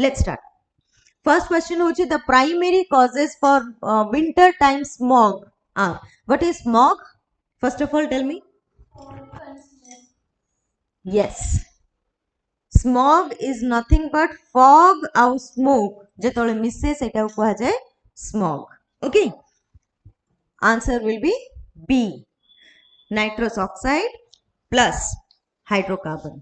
Let's start first question होची the primary causes for winter time smog are what is smog first of all tell me yes smog is nothing but fog आउ smoke जेतोले मिसे सेटा कहा जाए smog okay answer will be B nitrous oxide plus hydrocarbon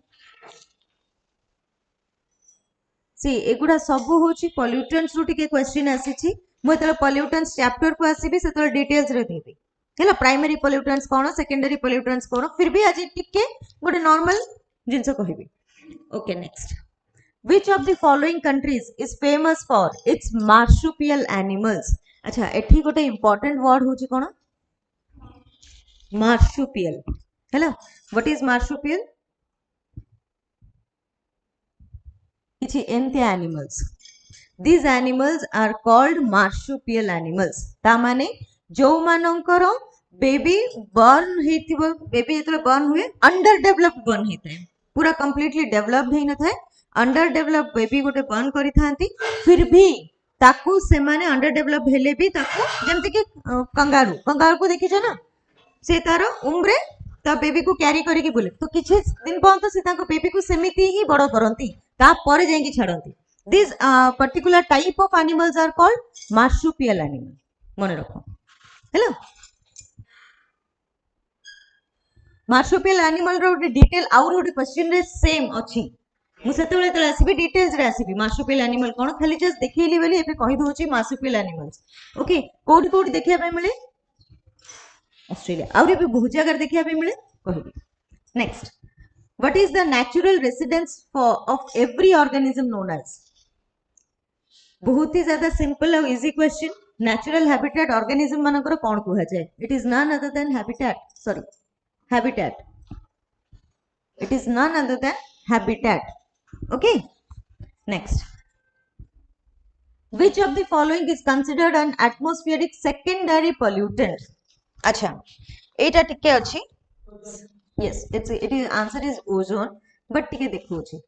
सी एगुड़ा सब हूँ पॉल्यूटेंट्स रु टिके क्वेश्चन आसी मुझे पॉल्यूटेंट्स चैप्टर को आसबि से डिटेल्स रे देबी हैला प्राइमरी पॉल्यूटेंट्स कौन सेकेंडरी पॉल्यूटेंट्स कौन फिर भी आज टिके गोटे नॉर्मल जिंस कहबी okay next which of the following countries is famous for its marsupial animals अच्छा एठी गोटे इंपोर्टेंट वर्ड होची कोन मार्सुपियल हैला व्हाट इज मार्सुपियल किछि एंते animals these animals are called marsupial animals ता माने जो मानकर बेबी बर्न हेतिबो बेबी जेतले बर्न हुए अंडर डेवलप्ड बर्न हेतै पूरा कंप्लीटली डेवलप्ड हेइ न थाए अंडर डेवलप्ड बेबी गोटे बर्न करि थांती फिर भी ताकू से माने अंडर डेवलप्ड हेले भी ताकू जेमति कि कंगारू को देखि छ ना से तार उम्रे ता बेबी को कैरी करी की बोले तो किछि दिन पर्यंत से ताको बेबी को सेमिति ही बड़ करंती ता परे जाई की छाडंती this particular type of animals are called marsupial animal मन रखो हेलो मार्सुपियल एनिमल रो डिटेल आउर गोटे क्वेश्चन रे सेम अछि मु सेतबेले तले आसीबी डिटेल्स रे आसीबी मार्सुपियल एनिमल कोन खाली जस्ट देखैली बेली एबे कहि दोछि मार्सुपियल एनिमल्स ओके कोड कोड देखिया पे मिले ऑस्ट्रेलिया आउर भी बहुत जगह देखिया पे मिले कहबी next what is the natural residence of every organism known as बहुत ही ज्यादा सिंपल और easy question natural habitat organism मानकर कोन कहै जाय it is none other than habitat sorry habitat it is none other than habitat okay next which of the following is considered an atmospheric secondary pollutant acha eta tikke achi yes it is answer is ozone but tikke dekhu achi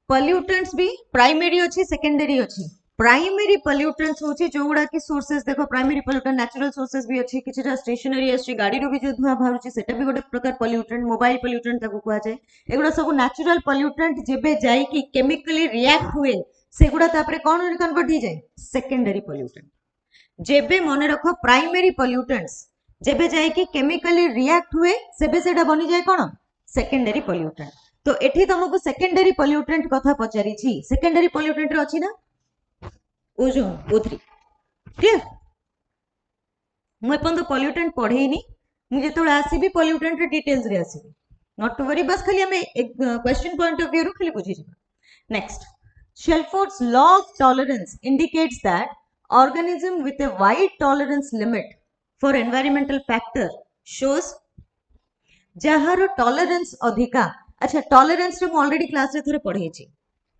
pollutants भी primary अच्छी secondary अच्छी primary pollutants होची जोगुडा की sources देखो primary pollutant natural sources भी अच्छी किछटा stationery अच्छी गाड़ी रो भी जो धुआ बाहरुची सेटा भी गोटे प्रकार पॉल्यूटेंट मोबाइल पॉल्यूटेंट ताको कहै जाय एगुडा सब नेचुरल पॉल्यूटेंट जेबे जाई कि केमिकली रिएक्ट हुए सेगुडा तापरे कोन कन्वर्ट हो जाय सेकेंडरी पॉल्यूटेंट जेबे मने रखो प्राइमरी पॉल्यूटेंट्स जेबे जाई कि केमिकली रिएक्ट हुए सेबे सेटा बनि जाय कोन सेकेंडरी पॉल्यूटेंट तो एठी तुमको सेकेंडरी पॉल्यूटेंट कथा पचारी छी सेकेंडरी पॉल्यूटेंट रे अछि ना ओजोन O3 क्लियर मु अपन तो पॉल्यूटेंट पढेइनी मु जेतोळे आसीबी पॉल्यूटेंट रे डिटेल्स रे आसीबी नॉट टू वरी बस खाली हमें एक क्वेश्चन पॉइंट ऑफ व्यू रो खाली बुझी जिबा next Shelford's law of tolerance indicates that organism with a wide tolerance limit for environmental factor shows जहारो टॉलरेंस अधिका अच्छा टॉलरेंस रे मु ऑलरेडी क्लास रे थरे पढै छी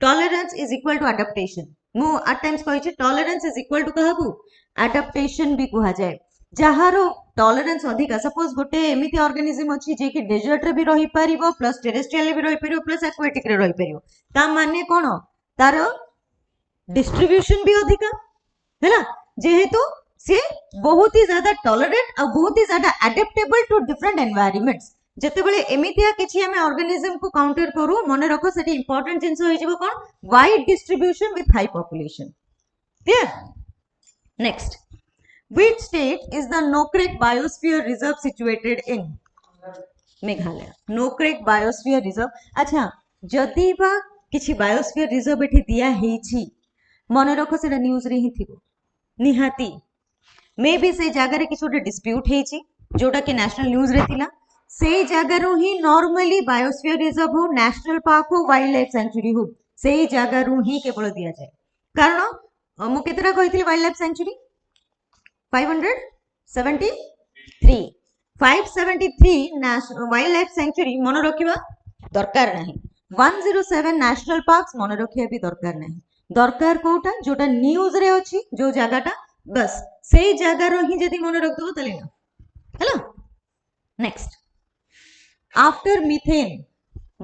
tolerance is equal to adaptation मु एट टाइम्स कहै छी टॉलरेंस इज इक्वल टू कहबू एडाप्टेशन भी कहा जाय जहारो टॉलरेंस अधिका सपोज गोटे एमिति ऑर्गेनिज्म अछि जे कि डेजर्ट रे भी रहि परिबो प्लस टेरेस्ट्रियल रे भी रहि परिबो प्लस एक्वाटिक रे रहि परिबो ता माने कोन तारो डिस्ट्रीब्यूशन भी अधिका हैला जेहेतु से बहुत ही ज्यादा टॉलरेट और बहुत ही ज्यादा एडेप्टेबल टू डिफरेंट एनवायरनमेंट्स जते बेले एमितिया किछि हमें ऑर्गेनिज्म को काउंटर करू मने रखो सेठी इंपोर्टेंट जिंस होई जिवो कोन wide distribution with high population clear next which state is the Nokrek biosphere reserve situated in Meghalaya Nokrek biosphere reserve अच्छा जदी बा किछि बायोस्फीयर रिजर्व एठी दिया हेई छी मने रखो सेटा न्यूज रे ही थिबो निहाती मे बी से जगह रे किछि डिस्प्यूट हेई छी जोटा कि नेशनल न्यूज रे थिला से जगह ही नॉर्मली बायोस्फीयर रिजर्व हो नेशनल पार्क हो वाइल्ड लाइफ सेंचुरी हो से जगह ही केवल दिया जाए कारण मु केतरा कहितली wildlife sanctuary 573 573 wildlife sanctuary मन रखिबा दरकार नहीं 107 नेशनल पार्क्स मन रखिया भी दरकार नहीं दरकार कोटा जोटा न्यूज रे अछि जो जगहटा बस सेई जगार ही जदी मन रखदो तले ना hello next after methane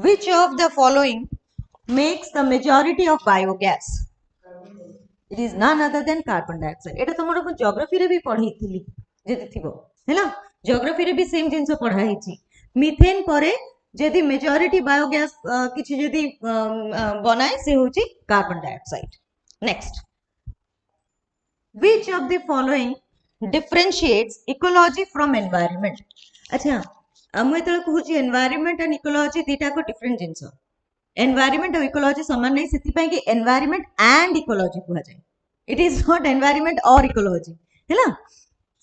which of the following makes the majority of biogas it is none other than carbon dioxide एटा तमरो को ज्योग्राफी रे भी पढ़ी थिली जदी थिबो हैला ज्योग्राफी रे भी सेम जिंस पढ़ा हिची मीथेन परे जदी मेजॉरिटी बायोगैस किछि जदी बनाए से होची carbon dioxide next which of the following differentiates ecology from environment अच्छा हम एतल कहूची एनवायरनमेंट एंड इकोलॉजी दीटा को डिफरेंट जिंस एनवायरनमेंट और इकोलॉजी समान नहीं सेति पई कि एनवायरनमेंट एंड इकोलॉजी कुहा जाय इट इज नॉट एनवायरनमेंट और इकोलॉजी हैला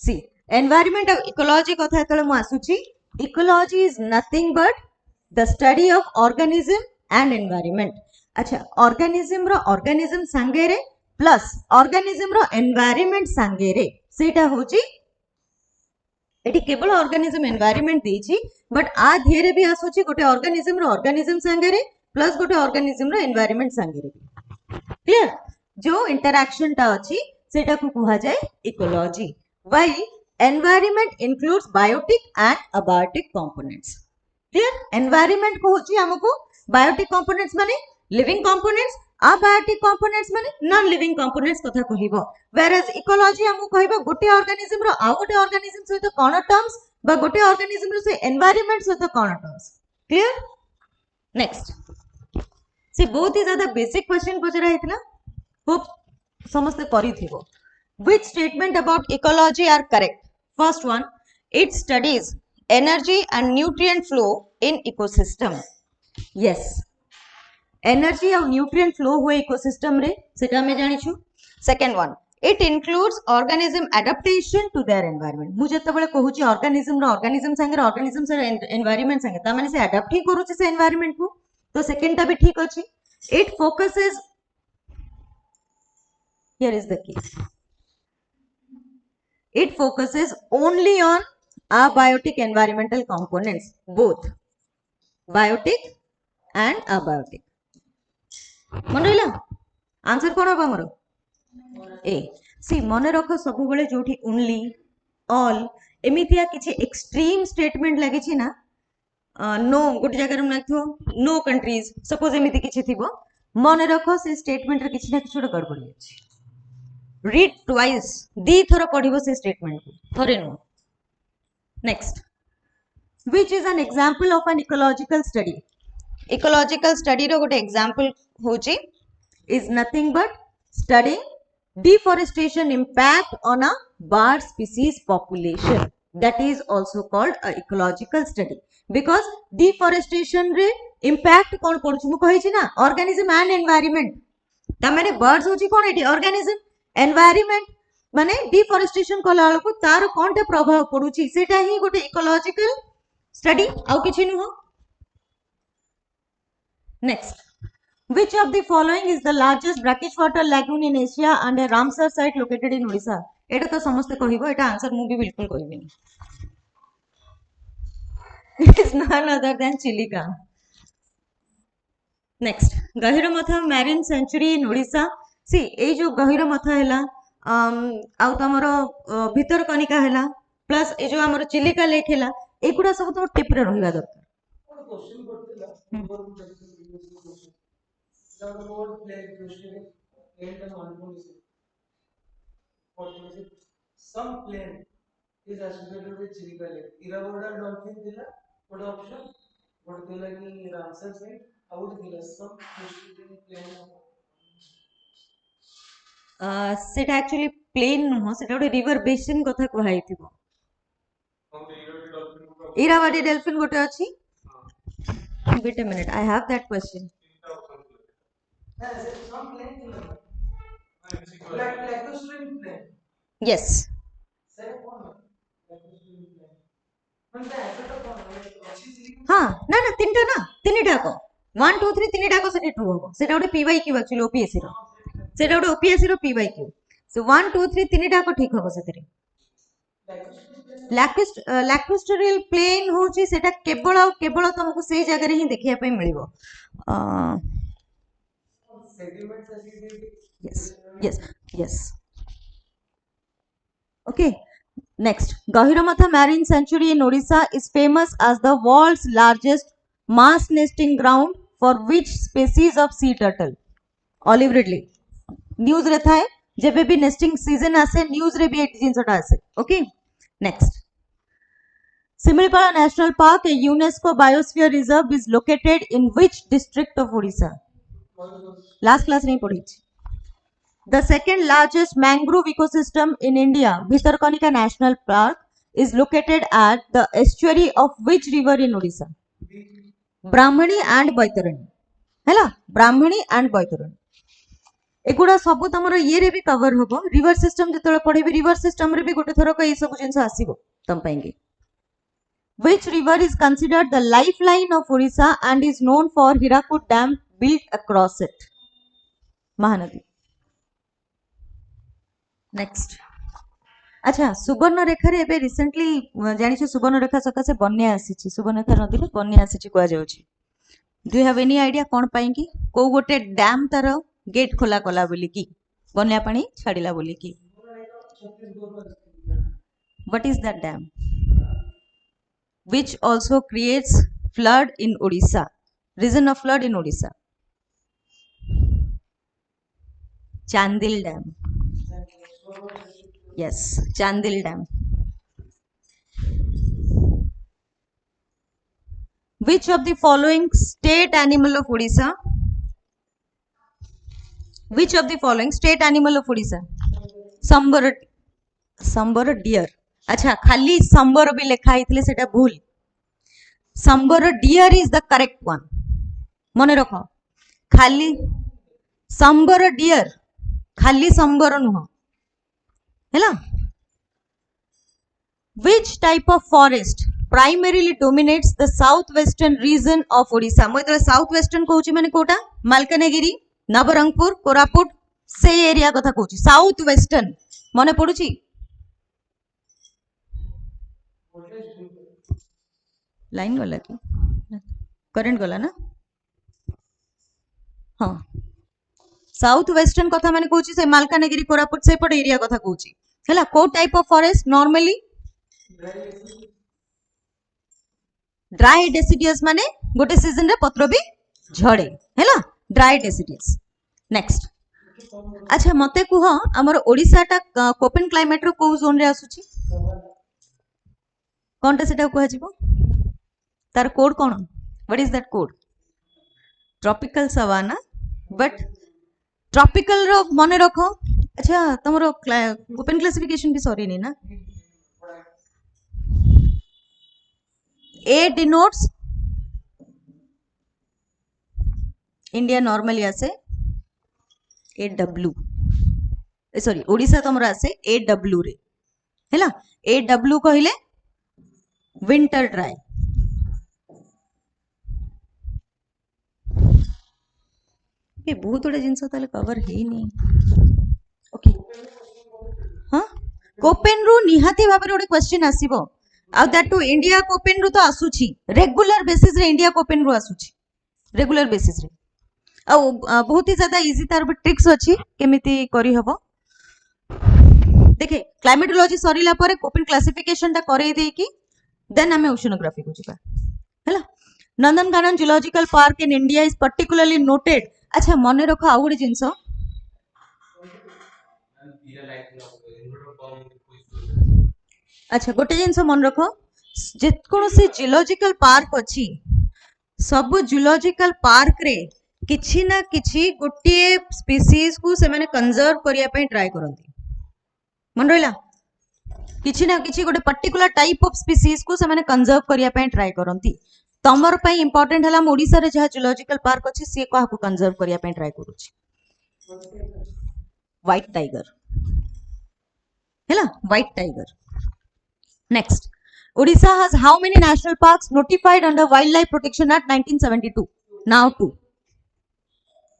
सी एनवायरनमेंट और इकोलॉजी कथा एतल मु आसुची ecology is nothing but the study of organism and environment अच्छा ऑर्गेनिज्म संगेरे प्लस ऑर्गेनिज्म रो एनवायरनमेंट संगेरे सेटा होची एटी केवल ऑर्गेनिज्म एनवायरनमेंट देछि बट आ धियरे भी आसुची गोटे ऑर्गेनिज्म संगेरे प्लस गोटे ऑर्गेनिज्म रो एनवायरनमेंट संगेरे क्लियर जो इंटरैक्शन टा अछि सेटा को कहा जाय ecology while environment includes biotic and abiotic components clear environment को होची हमको बायोटिक कंपोनेंट्स माने लिविंग कंपोनेंट्स अबायोटिक कंपोनेंट्स माने नॉन लिविंग कंपोनेंट्स कथा कहिबो whereas इकोलॉजी हमको कहिबो गोटे ऑर्गेनिज्म रो आ गोटे ऑर्गेनिज्म सहित कोन टर्म्स बा गोटे ऑर्गेनिज्म रो से एनवायरनमेंट सहित कोन टर्म्स क्लियर नेक्स्ट सी बहुत ही ज्यादा बेसिक क्वेश्चन पचरा हितला होप समस्त करिथिबो which statement about ecology are correct first one it studies energy and nutrient flow in ecosystem yes energy और न्यूट्रिएंट फ्लो हुए इकोसिस्टम रे सेटा में जानि छु second one it includes organism adaptation to their environment मु जते बेले कहूची ऑर्गेनिज्म से एनवायरनमेंट संगे ता माने से एडाप्ट ही करूची से एनवायरनमेंट को तो सेकंड टा भी ठीक अछि it focuses here is the case it focuses only on abiotic environmental components both biotic and abiotic मन रहा आंसर कौन हम हमर ए सी मन रख सब बेले जोठी ओनली ऑल एमितिया किछि एक्सट्रीम स्टेटमेंट लागि छि ना नो गोटे जगह रे लागथो नो कंट्रीज सपोज एमिति किछि थिबो मन रख से स्टेटमेंट रे किछि ना किछि गड़बड़ी अछि रीड ट्वाइस दी थरो पढिबो से स्टेटमेंट को थरे नो next which is an example of an ecological study ecological study रो गोटे एग्जांपल होची is nothing but studying deforestation impact on a bird species population that is also called a ecological study because deforestation रे impact कोन पड़छ मु कहि छी ना organism and environment ता माने birds होची कोन एटी organism environment माने deforestation कला को तार कोनटा प्रभाव पडुची सेटा ही गोटे ecological study आउ किछि नु हो next which of the following is the largest brackish water lagoon in Asia and a Ramsar site located in Odisha एटा तो समस्त कहिबो एटा आंसर मु भी बिल्कुल कहिबिनी it is none other than Chilika next गहिरो मथा marine sanctuary in Odisha see ए जो गहिरो मथा हैला आउ तमरो भीतर कनिका हैला प्लस ए जो हमर चिलिका लेक हैला एकुडा सब तो टिप रे रहिबा दरकार question करथिला the word plague question and one is some plane is associated with Chilika Lake. Irrawaddy dolphin dila what option? What dila ki Ramsar site? How would dila some plane? सेटा actually plane नुह सेटा गोटे river basin कथा कहै थिबो Irrawaddy dolphin गोटे अछि wait a minute I have that question yes हाँ ना ना तीनटा को 1 2 3 तीनटा को सेटा ट्रू हो सेटा गोटे p by q actually OPSC रो सेटा गोटे ओपीएससी रो p by q सो 1 2 3 तीनटा को ठीक हो सेतरे ଲାକ୍ରୋଷ୍ଟୋରିयल ପ୍ଲେନ୍ ହଉଛି ସେଟା କେବଳ ଆଉ କେବଳ ତମକୁ ସେଇ ଜାଗାରେ ହିଁ ଦେଖିବା ପାଇଁ ମିଳିବ। yes yes yes okay next Gahiramatha marine sanctuary in Odisha is famous as the world's largest mass nesting ground for which species of sea turtle? Olive Ridley news रे थाए जेबे भी नेस्टिंग सीजन आसे न्यूज रे भी एक जिनसटा आसे okay next Similipala National Park, a UNESCO Biosphere Reserve, is located in which district of Odisha? Last class nahi padhi. The second largest mangrove ecosystem in India, Bhitarkanika National Park, is located at the estuary of which river in Odisha? Brahmani and Baitarani. हैला ब्राह्मणी and Baitarani एगुड़ा सब तुम ये रे भी cover हम river system जो पढ़े river system रे भी गोटे थरक ये सब जिन आसो तुम Which river is considered the lifeline of Odisha and is known for Hirakud Dam built across it? Mahanadi. Next. अच्छा सुवर्ण रेखा रे एबे रिसेंटली जानि छ सुवर्ण रेखा सकासे बन्या आसीछि सुवर्ण रेखा नदी रे बन्या आसीछि कुआ जाउछि do you have any idea कोन पई कि को गोटे डैम तार गेट खोला कला बोली कि बन्या पानी छाडिला बोली कि what is that dam which also creates flood in Odisha. Reason of flood in Odisha? Chandil Dam. Yes, Chandil Dam. Which of the following state animal of Odisha? Which of the following state animal of Odisha? Sambar deer. अच्छा खाली संबर भी लिखा है सेटा भूल sambar deer is the correct one मन रख खाली संबर डियर खाली संबर नुह है which type of forest primarily dominates the southwestern region of Odisha मैं साउथ वेस्टर्न कहूँ माने कोटा मालकानगिरी नवरंगपुर कोरापुट से एरिया कथा कहूँ साउथ वेस्टर्न मन पड़ुची लाइन गला कि करेंट गला ना हाँ साउथ वेस्टर्न कथा माने कहूँ से मालकानगिरी कोरापुट से पड़े एरिया कथा कहूँ हैला को type of forest normally dry deciduous माने गोटे सीजन रे पत्र भी झड़े हैला ड्राई डेसिडियस नेक्स्ट अच्छा मते कुह हमर ओडिसा टा कोपेन क्लाइमेट रो को जोन रे आसुची कोनटा सेटा कुह जीवो तार कोड कौन व्हाट इज दैट कोड ट्रॉपिकल सवाना बट ट्रॉपिकल रो मन रख अच्छा तुमरो ओपन क्लासिफिकेशन भी सॉरी नहीं ना ए डिनोट्स इंडिया नॉर्मली आसे ए डब्ल्यू सॉरी ओडिसा तुमरा आसे ए डब्ल्यू रे हैला ए डब्ल्यू कहले विंटर ड्राई ये बहुत गुड़ा जिनस कवर है नहीं ओके हाँ कोपेन रु निहाती भाव गोटे क्वेश्चन आसीबो आ दैट टू इंडिया कोपेन रु तो आसुची रेगुलर बेसिस रे इंडिया कोपेन रु आसुची रेगुलर बेसिस रे आ बहुत ही ज्यादा इजी तार ट्रिक्स अछि केमिति करी हबो देखे क्लाइमेटोलॉजी सरीला परे कोपेन क्लासिफिकेशन ता करे दे कि देन हमें ओशनोग्राफी को जिबा हैला Nandankanan zoological park in India is particularly noted अच्छा मन रख आउ गोटे जिनस अच्छा गोटे जिनस मन रख जेकोसी जूलॉजिकल पार्क अछि सब जूलॉजिकल पार्क रे किछि ना किछि गोटे स्पीसीज को से माने कंजर्व करिया पे ट्राई करंती मन रहिला किछि ना किछि गोटे पर्टिकुलर टाइप ऑफ स्पीसीज को से माने कंजर्व करिया पे ट्राई करंती तमर पई इंपोर्टेंट हला ओडिसा रे जहा जूलॉजिकल पार्क अछि से को हाकु कंजर्व करिया पे ट्राई करूछि व्हाइट टाइगर हैला white tiger next Odisha has how many national parks notified under wild life protection act 1972 now 2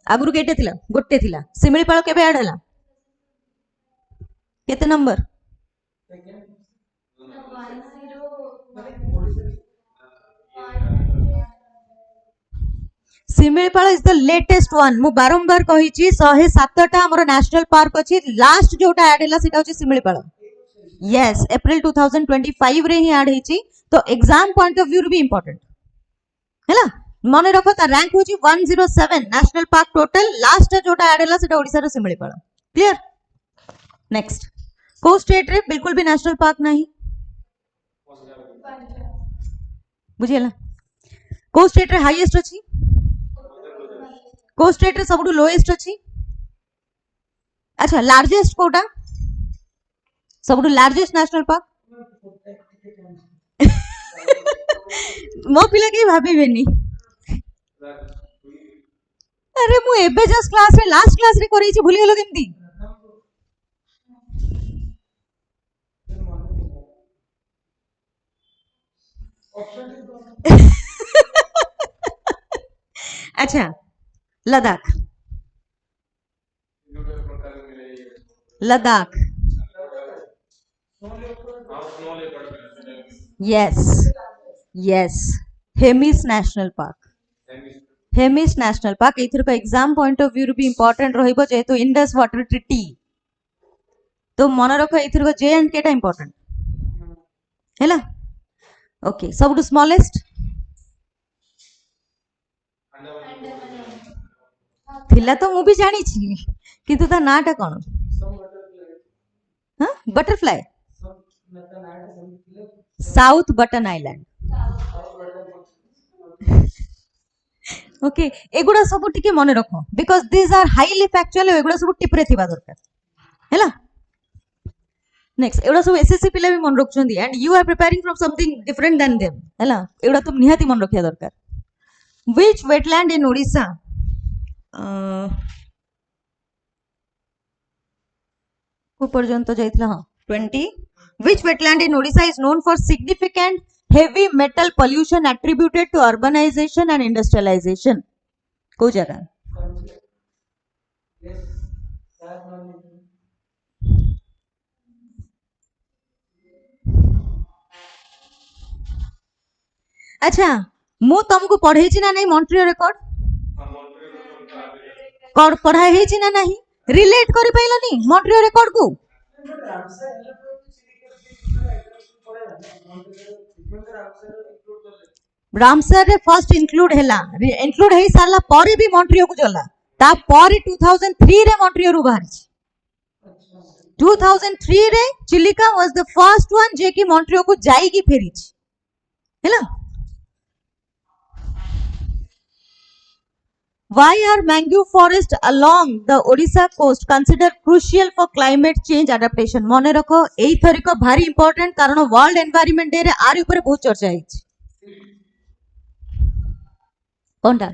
आगुरु केटे थिला गोटे थिला सिमिलीपाल केबे ऐड हला केते number Similipal is the latest one. ମୁଁ ବାରମ୍ବାର କହିଛି 107ଟା ଆମର ନ୍ୟାସନାଲ ପାର୍କ ଅଛି, ଲାଷ୍ଟ ଯୋଉଟା ଆଡ୍ ହେଲା ସେଟା ହଉଛି ଶିମିଳିପାଳ। यस, एप्रिल 2025 रे ही आड ହେଇଛି। तो एग्जाम पॉइंट ऑफ व्यू भी इंपोर्टेंट हैला। मन रखो ता रैंक होची 107 नेशनल पार्क टोटल, लास्ट जोटा आड होला सेटा ओडिसा रो शिमिलीपाल। क्लियर? नेक्स्ट, को स्टेट रे बिल्कुल भी नेशनल पार्क नहीं, बुझियला? को स्टेट रे हाईएस्ट अछि, को स्टेट रे सबटु लोएस्ट अछि। अच्छा, लार्जेस्ट कोटा, सबटु लार्जेस्ट नेशनल पार्क मो पिला के भाबिबेनी। अरे मु एबे जस्ट क्लास रे लास्ट क्लास रे करैछि, भूली गेलो केमती? अच्छा, Ladakh, Ladakh, yes yes, Hemis national park, Hemis national park एथर को एग्जाम पॉइंट ऑफ व्यू भी इंपोर्टेंट रहिबो, जेहेतु इंडस वाटर ट्रीटी। तो मन रखो एथर को जे एंड के टा इंपोर्टेंट हैला। ओके, सबटु स्मॉलेस्ट थिला तो मु भी जानी छी, किंतु ता नाटा कोन? हां, butterfly, South Button Island. Okay, एगुडा सब टिके मन रखो, because this are highly factual, एगुडा सब टिपरे थिबा दरकार हैला। नेक्स्ट, एगुडा सब एसएससी पिला भी मन रखछंदी, and you are preparing from something different then them हैला। एगुडा तुम निहाती मन रखिया दरकार। व्हिच वेटलैंड इन ओडिशा को पर्यंत जाइतला? हां, 20। Which wetland in Odisha is known for significant heavy metal pollution attributed to urbanization and industrialization? को जगह? अच्छा, मु तुमको पढ़े छी ना नहीं मॉन्ट्रियल रिकॉर्ड? कौन पढ़ाई है छी ना नहीं? रिलेट करि पाइलो नी मॉन्ट्रियल रिकॉर्ड को? रामसर रे फर्स्ट इंक्लूड हैला, इंक्लूड है साला परे भी मॉन्ट्रियो को जला, ता परे 2003 रे मॉन्ट्रियो रु बाहर छी। 2003 रे Chilika was the first one जे कि मॉन्ट्रियो को जाई की फेरी छी हैला। Why are mangrove forests along the Odisha coast considered crucial for climate change adaptation? मने रखो एई थरिक भारी इंपोर्टेंट, कारण वर्ल्ड एनवायरनमेंट डे रे आर ऊपर बहुत चर्चा hitch. कोनटा?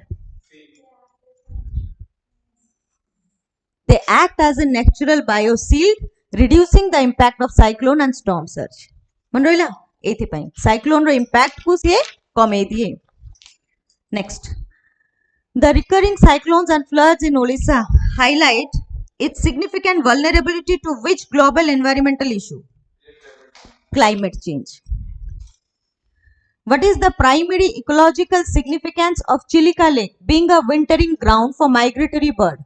They act as a natural bioshield, reducing the impact of cyclone and storm surge. मन रहिला एथि पई साइक्लोन रो इंपैक्ट को से कमे दिए। Next, the recurring cyclones and floods in Odisha highlight its significant vulnerability to which global environmental issue? Climate change. What is the primary ecological significance of Chilika Lake being a wintering ground for migratory bird?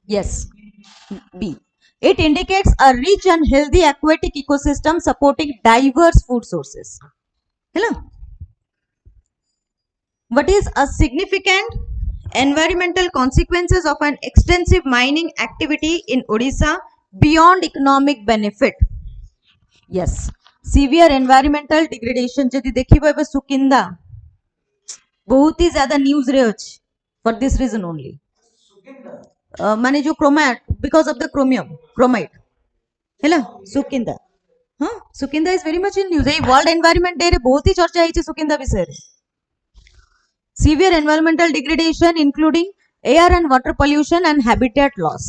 Yes, B. It indicates a rich and healthy aquatic ecosystem supporting diverse food sources. Hello. What is a significant environmental consequences of an extensive mining activity in Odisha beyond economic benefit? Yes, severe environmental degradation। जदि देखिबो एबे सुकिंदा बहुत ही ज्यादा news रे अछि for this reason only। माने जो chromite, because of the chromium chromite हैला सुकिंदा। हां, Sukinda is very much in news। A world environment day रे बहुत ही चर्चा हिचे सुकिंदा विषय रे। Severe environmental degradation including air and water pollution and habitat loss.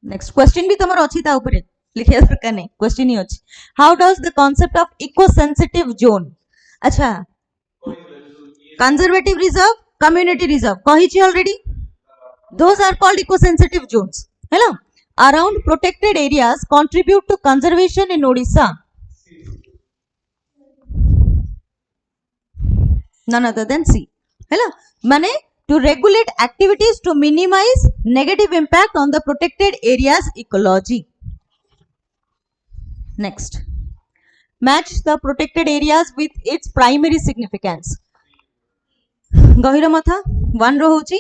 Next question भी तमर अछि ता ऊपर लिखिया दरकार नहीं, क्वेश्चन ही अछि। How does the concept of eco-sensitive zone? अच्छा, conservative reserve, community reserve कहिछि already, those are called eco-sensitive zones। है ना. Around protected areas contribute to conservation in Odisha. None other than C. है ना. माने to regulate activities to minimize negative impact on the protected areas ecology. Next, match the protected areas with its primary significance. Gahiramatha, one row hochi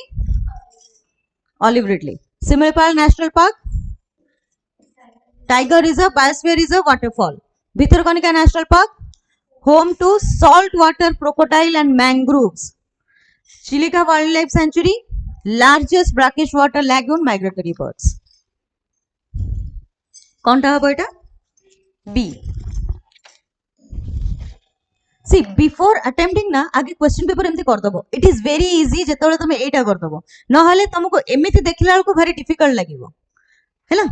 Olive Ridley. Similipal National Park, Tiger Reserve, Biosphere Reserve, Waterfall. Bhitarkanika National Park, home to saltwater crocodile and mangroves. Chilika Wildlife Sanctuary, largest brackish water lagoon, migratory birds. कौनटा हबो एटा B. See before attempting ना आगे question paper एमती कर दबो. It is very easy जेतबेले तुम एटा कर दबो न हले तुमको एमिति देखिला को भारी डिफिकल्ट लागिवो है ना.